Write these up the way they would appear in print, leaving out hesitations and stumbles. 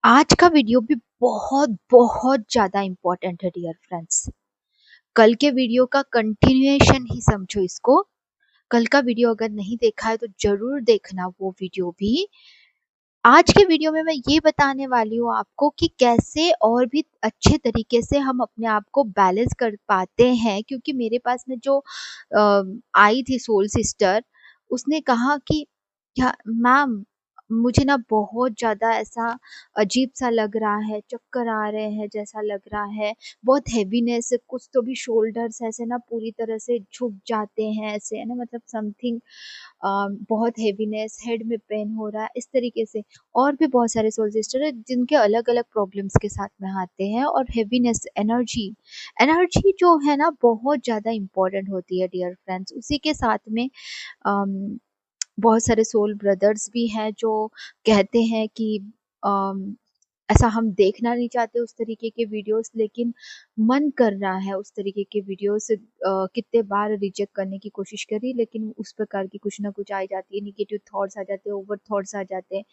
आज का वीडियो भी बहुत बहुत ज़्यादा इम्पोर्टेंट है डियर फ्रेंड्स। कल के वीडियो का कंटिन्यूएशन ही समझो इसको। कल का वीडियो अगर नहीं देखा है तो ज़रूर देखना वो वीडियो भी। आज के वीडियो में मैं ये बताने वाली हूँ आपको कि कैसे और भी अच्छे तरीके से हम अपने आप को बैलेंस कर पाते हैं, क्योंकि मेरे पास में जो आई थी सोल सिस्टर, उसने कहा कि क्या मैम, मुझे ना बहुत ज़्यादा ऐसा अजीब सा लग रहा है, चक्कर आ रहे हैं जैसा लग रहा है, बहुत हैवीनेस, कुछ तो भी शोल्डर्स ऐसे ना पूरी तरह से झुक जाते हैं, ऐसे है ना, मतलब समथिंग बहुत हैवीनेस, हेड में पेन हो रहा है, इस तरीके से। और भी बहुत सारे सोल सिस्टर है जिनके अलग अलग प्रॉब्लम्स के साथ में आते हैं। और हैवीनेस, एनर्जी, एनर्जी जो है ना बहुत ज़्यादा इम्पोर्टेंट होती है डियर फ्रेंड्स। उसी के साथ में अम, बहुत सारे सोल ब्रदर्स भी हैं जो कहते हैं कि अम, ऐसा हम देखना नहीं चाहते उस तरीके के वीडियोस, लेकिन मन कर रहा है उस तरीके के वीडियोस। कितने बार रिजेक्ट करने की कोशिश करी, लेकिन उस प्रकार की कुछ ना कुछ आ जाती है, निगेटिव थॉट्स आ जाते हैं, ओवर थॉट्स आ जाते हैं,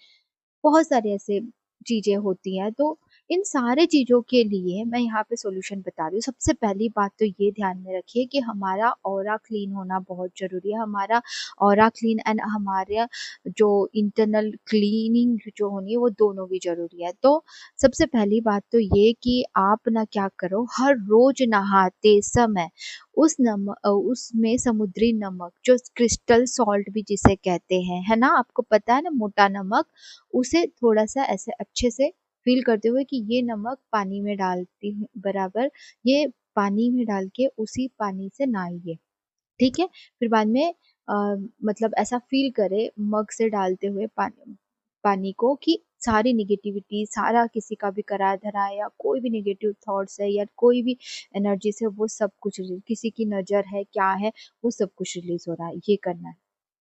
बहुत सारे ऐसे चीजें होती हैं। तो इन सारे चीजों के लिए मैं यहाँ पे सॉल्यूशन बता रही हूँ। सबसे पहली बात तो ये ध्यान में रखिए कि हमारा ऑरा क्लीन होना बहुत जरूरी है। हमारा ऑरा क्लीन एंड हमारे जो इंटरनल क्लीनिंग जो होनी है वो दोनों भी जरूरी है। तो सबसे पहली बात तो ये कि आप ना क्या करो, हर रोज नहाते समय उसमें समुद्री नमक, जो क्रिस्टल सॉल्ट भी जिसे कहते हैं, है ना, आपको पता है ना, मोटा नमक, उसे थोड़ा सा ऐसे अच्छे से फील करते हुए कि ये नमक पानी में डालती हूँ बराबर, ये पानी में डाल के उसी पानी से नहाइए। ठीक है। फिर बाद में मतलब ऐसा फील करे मग से डालते हुए पानी पानी को कि सारी निगेटिविटी, सारा किसी का भी करा धरा है या कोई भी निगेटिव थॉट्स है या कोई भी एनर्जी से, वो सब कुछ किसी की नज़र है क्या है, वो सब कुछ रिलीज हो रहा है। ये करना है।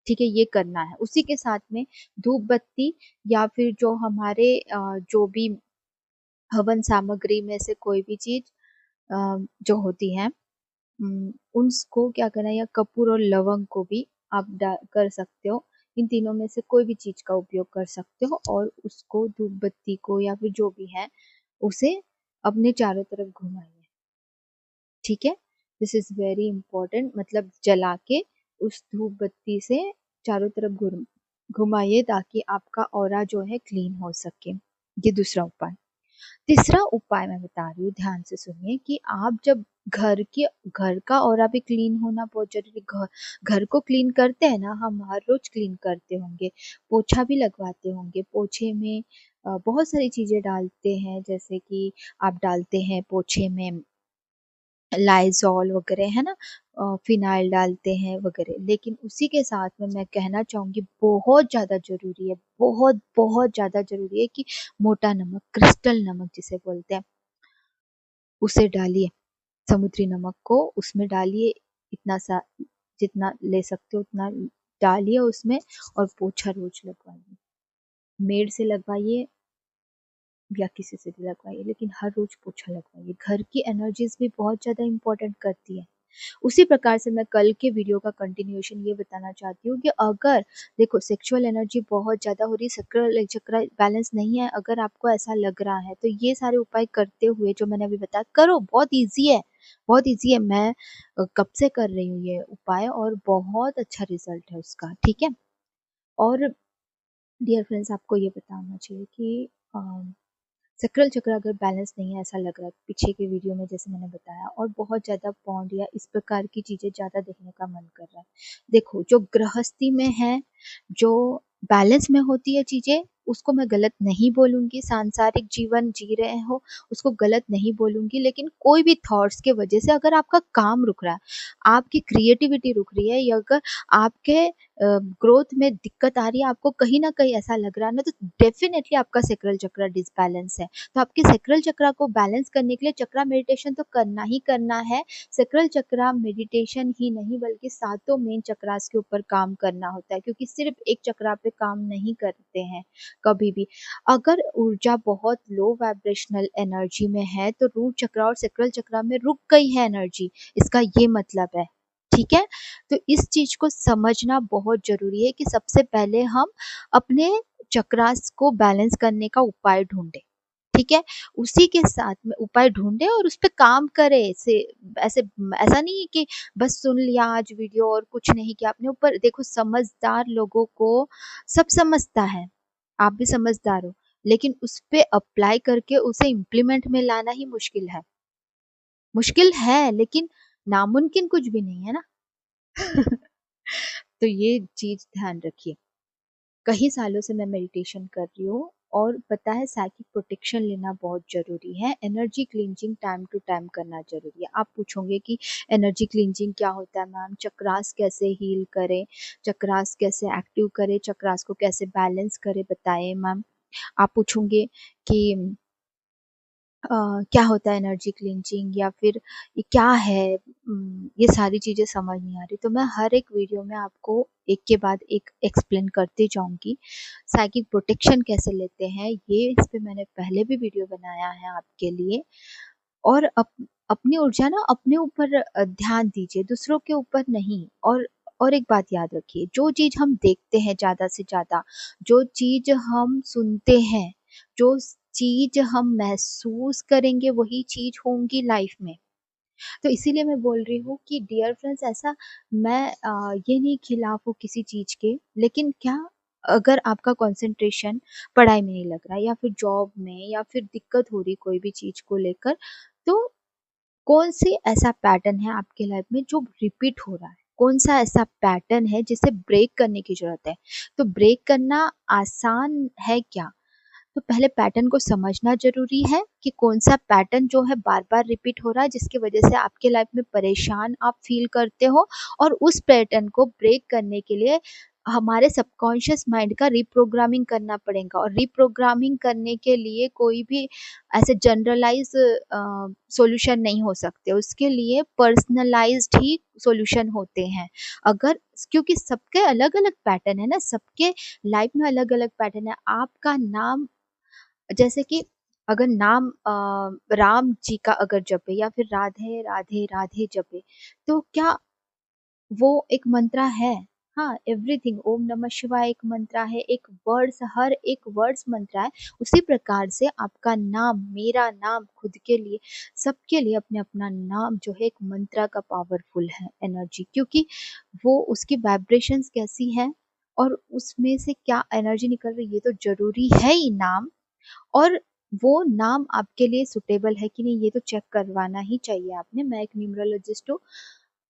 ठीक है, ये करना है। उसी के साथ में धूप बत्ती या फिर जो हमारे जो भी हवन सामग्री में से कोई भी चीज जो होती है, उसको क्या करना है, या कपूर और लवंग को भी आप कर सकते हो। इन तीनों में से कोई भी चीज का उपयोग कर सकते हो और उसको, धूप बत्ती को या फिर जो भी है, उसे अपने चारों तरफ घुमाइए। ठीक है। दिस इज वेरी इंपॉर्टेंट, मतलब जला के उस धूप बत्ती से चारों तरफ घुमाइए ताकि आपका ऑरा जो है क्लीन हो सके। ये दूसरा उपाय। तीसरा उपाय मैं बता रही हूँ, ध्यान से सुनिए कि आप जब घर का ऑरा भी क्लीन होना बहुत जरूरी। घर को क्लीन करते हैं ना, हम हर रोज क्लीन करते होंगे, पोछा भी लगवाते होंगे। पोछे में बहुत सारी चीजें डालते हैं, जैसे कि आप डालते हैं पोछे में लाइज़ॉल वगैरह, है ना, फिनाइल डालते हैं वगैरह। लेकिन उसी के साथ में मैं कहना चाहूँगी, बहुत ज़्यादा ज़रूरी है, बहुत बहुत ज़्यादा ज़रूरी है कि मोटा नमक, क्रिस्टल नमक जिसे बोलते हैं, उसे डालिए। समुद्री नमक को उसमें डालिए, इतना सा जितना ले सकते हो उतना डालिए उसमें, और पोछा रोज लगवाइए। मेड से लगवाइए या किसी से भी लगवाइए, लेकिन हर रोज पोछा लगवाइए। घर की एनर्जीज भी बहुत ज़्यादा इंपॉर्टेंट करती है। उसी प्रकार से मैं कल के वीडियो का कंटिन्यूएशन ये बताना चाहती हूँ कि अगर देखो सेक्सुअल एनर्जी बहुत ज़्यादा हो रही, चक्र चक्र बैलेंस नहीं है, अगर आपको ऐसा लग रहा है, तो ये सारे उपाय करते हुए जो मैंने अभी बताया करो। बहुत ईजी है, बहुत ईजी है। मैं कब से कर रही हूँ ये उपाय और बहुत अच्छा रिजल्ट है उसका। ठीक है। और डियर फ्रेंड्स, आपको ये बताना चाहिए कि सक्राल चक्र अगर बैलेंस नहीं है, ऐसा लग रहा है पीछे के वीडियो में जैसे मैंने बताया, और बहुत ज़्यादा पौंड या इस प्रकार की चीज़ें ज़्यादा देखने का मन कर रहा है, देखो जो गृहस्थी में है, जो बैलेंस में होती है चीज़ें, उसको मैं गलत नहीं बोलूँगी। सांसारिक जीवन जी रहे हो उसको गलत नहीं बोलूँगी, लेकिन कोई भी थॉट्स के वजह से अगर आपका काम रुक रहा है, आपकी क्रिएटिविटी रुक रही है, या अगर आपके ग्रोथ में दिक्कत आ रही है, आपको कहीं ना कहीं ऐसा लग रहा है ना, तो डेफिनेटली आपका सेक्रल चक्र डिसबैलेंस है। तो आपके सेक्रल चक्र को बैलेंस करने के लिए चक्रा मेडिटेशन तो करना ही करना है। सेक्रल चक्रा मेडिटेशन ही नहीं बल्कि सातों मेन चक्रास के ऊपर काम करना होता है, क्योंकि सिर्फ एक चक्रा पे काम नहीं करते हैं कभी भी। अगर ऊर्जा बहुत लो वाइब्रेशनल एनर्जी में है तो रूट चक्रा और सेक्रल चक्रा में रुक गई है एनर्जी, इसका ये मतलब है। ठीक है। तो इस चीज को समझना बहुत जरूरी है कि सबसे पहले हम अपने चक्रास को बैलेंस करने का उपाय ढूंढें। ठीक है? उसी के साथ में उपाय ढूँढे और उस पे काम करे। ऐसे ऐसा नहीं है कि बस सुन लिया आज वीडियो और कुछ नहीं किया। अपने ऊपर देखो, समझदार लोगों को सब समझता है, आप भी समझदार हो, लेकिन उस पे अप्लाई करके उसे इम्प्लीमेंट में लाना ही मुश्किल है। मुश्किल है, लेकिन नामुमकिन कुछ भी नहीं है ना। तो ये चीज़ ध्यान रखिए। कई सालों से मैं मेडिटेशन कर रही हूँ और पता है साइकिक प्रोटेक्शन लेना बहुत ज़रूरी है। Energy cleansing time to time करना ज़रूरी है। आप पूछोगे कि एनर्जी क्लींजिंग क्या होता है मैम? चक्रास कैसे हील करें? चक्रास कैसे एक्टिव करें? चक्रास को कैसे बैलेंस करें, बताएँ मैम? आप पूछोगे कि क्या होता है एनर्जी क्लींजिंग, या फिर ये क्या है? ये सारी चीज़ें समझ नहीं आ रही, तो मैं हर एक वीडियो में आपको एक के बाद एक एक्सप्लेन करती जाऊंगी। साइकिक प्रोटेक्शन कैसे लेते हैं, ये इस पे मैंने पहले भी वीडियो बनाया है आपके लिए। और अपनी ऊर्जा ना अपने ऊपर ध्यान दीजिए, दूसरों के ऊपर नहीं। और एक बात याद रखिए, जो चीज़ हम देखते हैं ज़्यादा से ज़्यादा, जो चीज़ हम सुनते हैं, जो चीज़ हम महसूस करेंगे, वही चीज़ होंगी लाइफ में। तो इसीलिए मैं बोल रही हूँ कि डियर फ्रेंड्स, ऐसा मैं ये नहीं खिलाफ हूँ किसी चीज़ के, लेकिन क्या, अगर आपका कंसंट्रेशन पढ़ाई में नहीं लग रहा है, या फिर जॉब में, या फिर दिक्कत हो रही कोई भी चीज़ को लेकर, तो कौन सी ऐसा पैटर्न है आपके लाइफ में जो रिपीट हो रहा है? कौन सा ऐसा पैटर्न है जिसे ब्रेक करने की ज़रूरत है? तो ब्रेक करना आसान है क्या? तो पहले पैटर्न को समझना ज़रूरी है कि कौन-सा पैटर्न जो है बार-बार रिपीट हो रहा है, जिसकी वज़ह से आपके लाइफ में परेशान आप फ़ील करते हो, और उस पैटर्न को ब्रेक करने के लिए हमारे सबकॉन्शियस माइंड का रिप्रोग्रामिंग करना पड़ेगा। और रिप्रोग्रामिंग करने के लिए कोई भी ऐसे जनरलाइज़ सॉल्यूशन नहीं हो सकते, उसके लिए पर्सनलाइज़्ड ही सॉल्यूशन होते हैं। अगर, क्योंकि सबके अलग-अलग पैटर्न है ना, सबके लाइफ में अलग-अलग पैटर्न है। आपका नाम, जैसे कि अगर नाम राम जी का अगर जपे, या फिर राधे राधे राधे जपे, तो क्या वो एक मंत्रा है? हाँ, एवरीथिंग, ओम नमः शिवाय एक मंत्रा है, एक वर्ड्स, हर एक वर्ड्स मंत्रा है। उसी प्रकार से आपका नाम, मेरा नाम, खुद के लिए, सबके लिए अपने अपना नाम जो है एक मंत्रा का पावरफुल है एनर्जी, क्योंकि वो उसकी वाइब्रेशंस कैसी है और उसमें से क्या एनर्जी निकल रही है, ये तो ज़रूरी है ही नाम। और वो नाम आपके लिए सूटेबल है कि नहीं, ये तो चेक करवाना ही चाहिए आपने। मैं एक न्यूमरोलॉजिस्ट हूँ,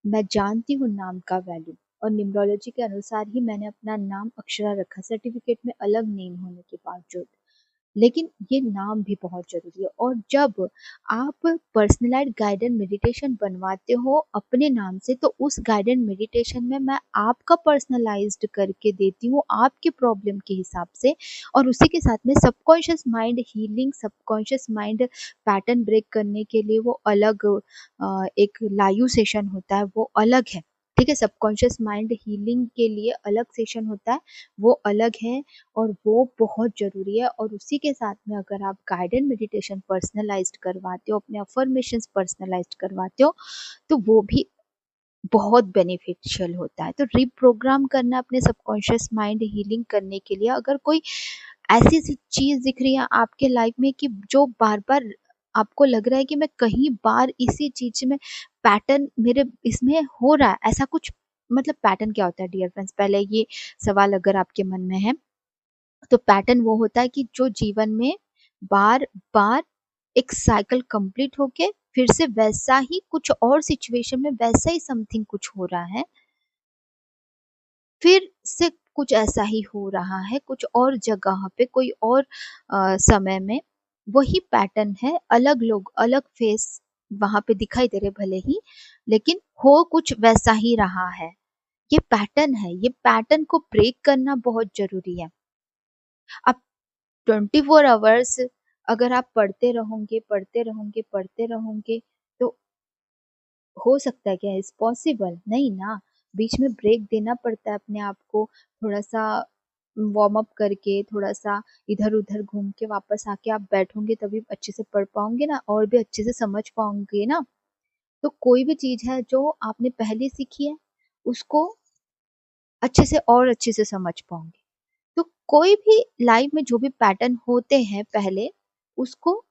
मैं जानती हूँ नाम का वैल्यू, और न्यूमरोलॉजी के अनुसार ही मैंने अपना नाम अक्षरा रखा, सर्टिफिकेट में अलग नेम होने के बावजूद। लेकिन ये नाम भी बहुत ज़रूरी है। और जब आप पर्सनलाइज्ड गाइडेड मेडिटेशन बनवाते हो अपने नाम से, तो उस गाइडेड मेडिटेशन में मैं आपका पर्सनलाइज्ड करके देती हूँ आपके प्रॉब्लम के हिसाब से। और उसी के साथ में subconscious mind healing, subconscious mind pattern break करने के लिए वो अलग एक लाइव सेशन होता है, वो अलग है। ठीक है, सबकॉन्शियस माइंड हीलिंग के लिए अलग सेशन होता है, वो अलग है, और वो बहुत ज़रूरी है। और उसी के साथ में अगर आप गाइडेड मेडिटेशन पर्सनलाइज्ड करवाते हो, अपने अफर्मेशंस पर्सनलाइज्ड करवाते हो, तो वो भी बहुत बेनिफिशियल होता है। तो रिप्रोग्राम करना अपने सबकॉन्शियस माइंड हीलिंग करने के लिए, अगर कोई ऐसी सी चीज़ दिख रही है आपके लाइफ में कि जो बार-बार आपको लग रहा है कि मैं कहीं बार इसी चीज़ में पैटर्न मेरे इसमें हो रहा है, ऐसा कुछ, मतलब पैटर्न क्या होता है डियर फ्रेंड्स? पहले ये सवाल अगर आपके मन में है, तो पैटर्न वो होता है कि जो जीवन में बार-बार एक साइकिल कंप्लीट होके फिर से वैसा ही कुछ और सिचुएशन में वैसा ही समथिंग कुछ हो रहा है, फिर से कुछ ऐसा ही हो रहा है, कुछ और जगह पे, कोई और समय में वही पैटर्न है, अलग लोग, अलग फेस वहाँ पे दिखाई दे रहे भले ही, लेकिन हो कुछ वैसा ही रहा है। ये पैटर्न है, ये पैटर्न को ब्रेक करना बहुत ज़रूरी है। अब 24 आवर्स अगर आप पढ़ते रहोगे, पढ़ते रहोगे, पढ़ते रहोगे, तो हो सकता है क्या? Is possible? नहीं ना। बीच में ब्रेक देना पड़ता है अपने आप को, थोड़ा-सा वार्म अप करके, थोड़ा-सा इधर-उधर घूम के वापस आके आप बैठोगे, तभी अच्छे से पढ़ पाओगे ना, और भी अच्छे से समझ पाओगे ना। तो कोई भी चीज़ है जो आपने पहले सीखी है, उसको अच्छे से और अच्छे से समझ पाओगे। तो कोई भी लाइफ में जो भी पैटर्न होते हैं पहले, उसको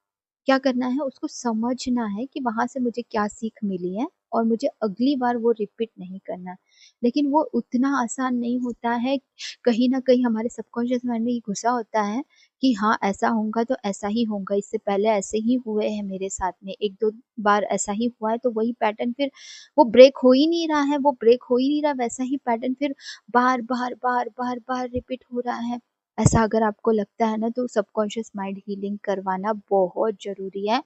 क्या करना है, उसको समझना है कि वहाँ से मुझे क्या सीख मिली है और मुझे अगली बार वो रिपीट नहीं करना है। लेकिन वो उतना आसान नहीं होता है, कहीं न कहीं हमारे सबकॉन्शियस माइंड में ये घुसा होता है कि हाँ, ऐसा होगा तो ऐसा ही होगा, इससे पहले ऐसे ही हुए हैं मेरे साथ में, 1-2 बार ऐसा ही हुआ है तो वही पैटर्न फिर वो ब्रेक हो ही नहीं रहा है, वो ब्रेक हो ही नहीं रहा, वैसा ही पैटर्न फिर बार-बार, बार-बार, बार रिपीट हो रहा है। ऐसा अगर आपको लगता है ना तो सबकॉन्शियस माइंड हीलिंग करवाना बहुत ज़रूरी है,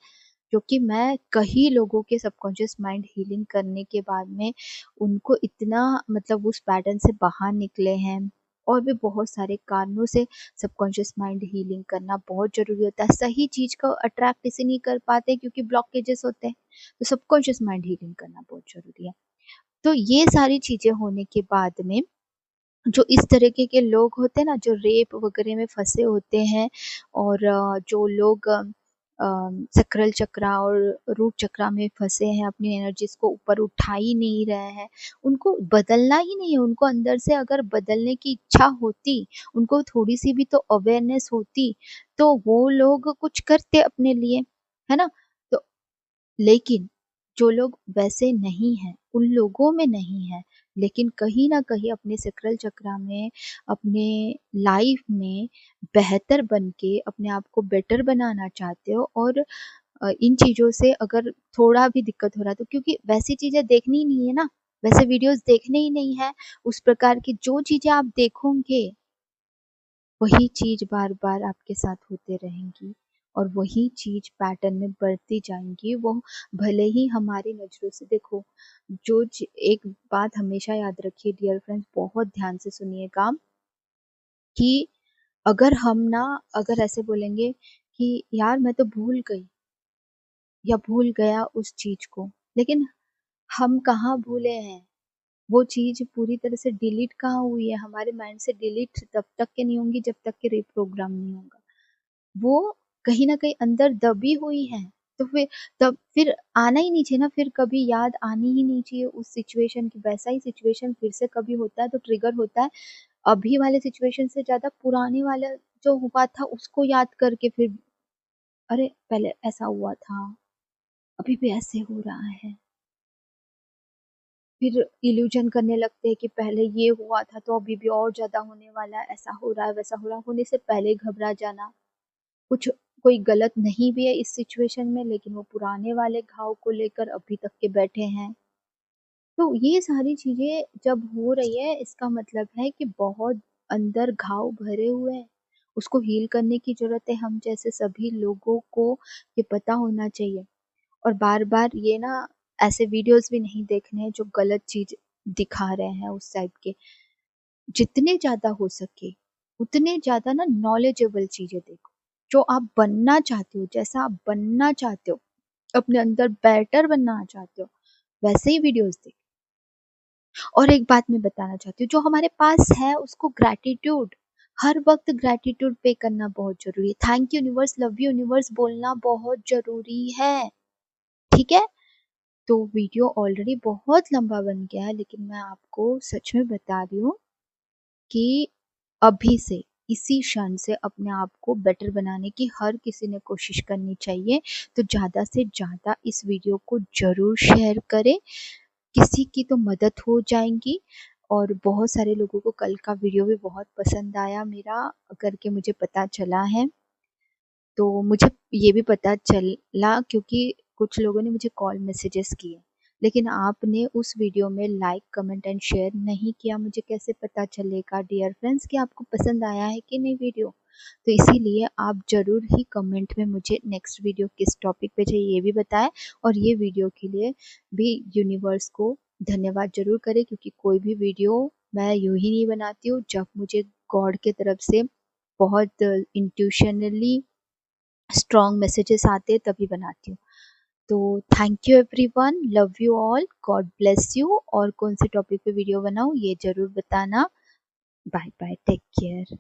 क्योंकि मैं कई लोगों के सबकॉन्शियस माइंड हीलिंग करने के बाद में उनको इतना मतलब उस पैटर्न से बाहर निकले हैं। और भी बहुत सारे कारणों से सबकॉन्शियस माइंड हीलिंग करना बहुत ज़रूरी होता है। सही चीज़ को अट्रैक्ट इसे नहीं कर पाते क्योंकि ब्लॉकेजेस होते हैं, तो सबकॉन्शियस माइंड हीलिंग करना बहुत ज़रूरी है। तो ये सारी चीज़ें होने के बाद में जो इस तरीके के लोग होते हैं ना, जो रेप वगैरह में फँसे होते हैं और जो लोग सक्राल चक्रा और रूट चक्रा में फँसे हैं, अपनी एनर्जीज़ को ऊपर उठा ही नहीं रहे हैं, उनको बदलना ही नहीं है। उनको अंदर से अगर बदलने की इच्छा होती, उनको थोड़ी-सी भी तो अवेयरनेस होती, तो वो लोग कुछ करते अपने लिए, है ना? तो लेकिन जो लोग वैसे नहीं हैं, उन लोगों में नहीं है, लेकिन कहीं न कहीं अपने सक्राल चक्रा में, अपने लाइफ में बेहतर बन के अपने आप को बेटर बनाना चाहते हो और इन चीज़ों से अगर थोड़ा भी दिक्कत हो रहा है तो क्योंकि वैसी चीज़ें देखनी ही नहीं है ना, वैसे वीडियोज़ देखने ही नहीं है, उस प्रकार की जो चीज़ें आप देखोगे वही चीज़ बार-बार आपके साथ होते रहेंगी और वही चीज़ पैटर्न में बढ़ती जाएँगी। वो भले ही हमारी नज़रों से देखो, जो च एक बात हमेशा याद रखिए डियर फ्रेंड्स, बहुत ध्यान से सुनिएगा कि अगर ऐसे बोलेंगे कि यार मैं तो भूल गई या भूल गया उस चीज़ को, लेकिन हम कहाँ भूले हैं? वो चीज़ पूरी तरह से डिलीट कहाँ हुई है? हमारे माइंड से डिलीट तब तक के नहीं होंगी जब तक कि रिप्रोग्राम नहीं होगा। वो कहीं न कहीं अंदर दबी हुई हैं, तो फिर आना ही नहीं चाहिए ना, फिर कभी याद आनी ही नहीं चाहिए उस सिचुएशन की। वैसा ही सिचुएशन फिर से कभी होता है तो ट्रिगर होता है, अभी वाले सिचुएशन से ज़्यादा पुराने वाला जो हुआ था उसको याद करके फिर अरे! पहले ऐसा हुआ था, अभी भी ऐसे हो रहा है। फिर इल्यूज़न करने लगते हैं कि पहले ये हुआ था तो अभी भी और ज़्यादा होने वाला है, ऐसा हो रहा है, वैसा हो रहा है, होने से पहले घबरा जाना। कुछ कोई गलत नहीं भी है इस सिचुएशन में, लेकिन वो पुराने वाले घाव को लेकर अभी तक के बैठे हैं। तो ये सारी चीज़ें जब हो रही है इसका मतलब है कि बहुत अंदर घाव भरे हुए हैं। उसको हील करने की ज़रूरत है, हम जैसे सभी लोगों को ये पता होना चाहिए। और बार-बार ये ना ऐसे वीडियोज़ भी नहीं देखने हैं जो गलत चीज़ दिखा रहे हैं उस टाइप के। जितने ज़्यादा हो सके, उतने ज़्यादा ना नॉलेजेबल चीज़ें देखो। जो आप बनना चाहते हो, जैसा आप बनना चाहते हो, अपने अंदर बेटर बनना चाहते हो, वैसे ही वीडियोज़ देखो। और एक बात मैं बताना चाहती हूँ, जो हमारे पास है उसको ग्रैटिट्यूड, हर वक़्त ग्रैटिट्यूड पे करना बहुत ज़रूरी है। Thank you universe, love you universe बोलना बहुत ज़रूरी है, ठीक है? तो वीडियो ऑलरेडी बहुत लंबा बन गया है, लेकिन मैं आपको सच में बता रही हूँ कि अभी से, इसी क्षण से अपने आप को बेटर बनाने की हर किसी ने कोशिश करनी चाहिए। तो ज़्यादा से ज़्यादा इस वीडियो को ज़रूर शेयर करें, किसी की तो मदद हो जाएगी। और बहुत सारे लोगों को कल का वीडियो भी बहुत पसंद आया मेरा करके मुझे पता चला है। तो मुझे ये भी पता चला क्योंकि कुछ लोगों ने मुझे कॉल मैसेजेस किए, लेकिन आपने उस वीडियो में लाइक, कमेंट एंड शेयर नहीं किया। मुझे कैसे पता चलेगा डियर फ्रेंड्स कि आपको पसंद आया है कि नहीं वीडियो? तो इसीलिए आप ज़रूर ही कमेंट में मुझे नेक्स्ट वीडियो किस टॉपिक पे चाहिए ये भी बताएं, और ये वीडियो के लिए भी यूनिवर्स को धन्यवाद ज़रूर करें, क्योंकि कोई भी वीडियो मैं यूँ ही नहीं बनाती हूँ, जब मुझे गॉड के तरफ से बहुत इंट्यूशनली स्ट्रॉन्ग मैसेजेस आते हैं तभी बनाती हूँ। तो thank you everyone, love you all, God bless you. और कौन से टॉपिक पे वीडियो बनाऊँ ये ज़रूर बताना। Bye bye, take care.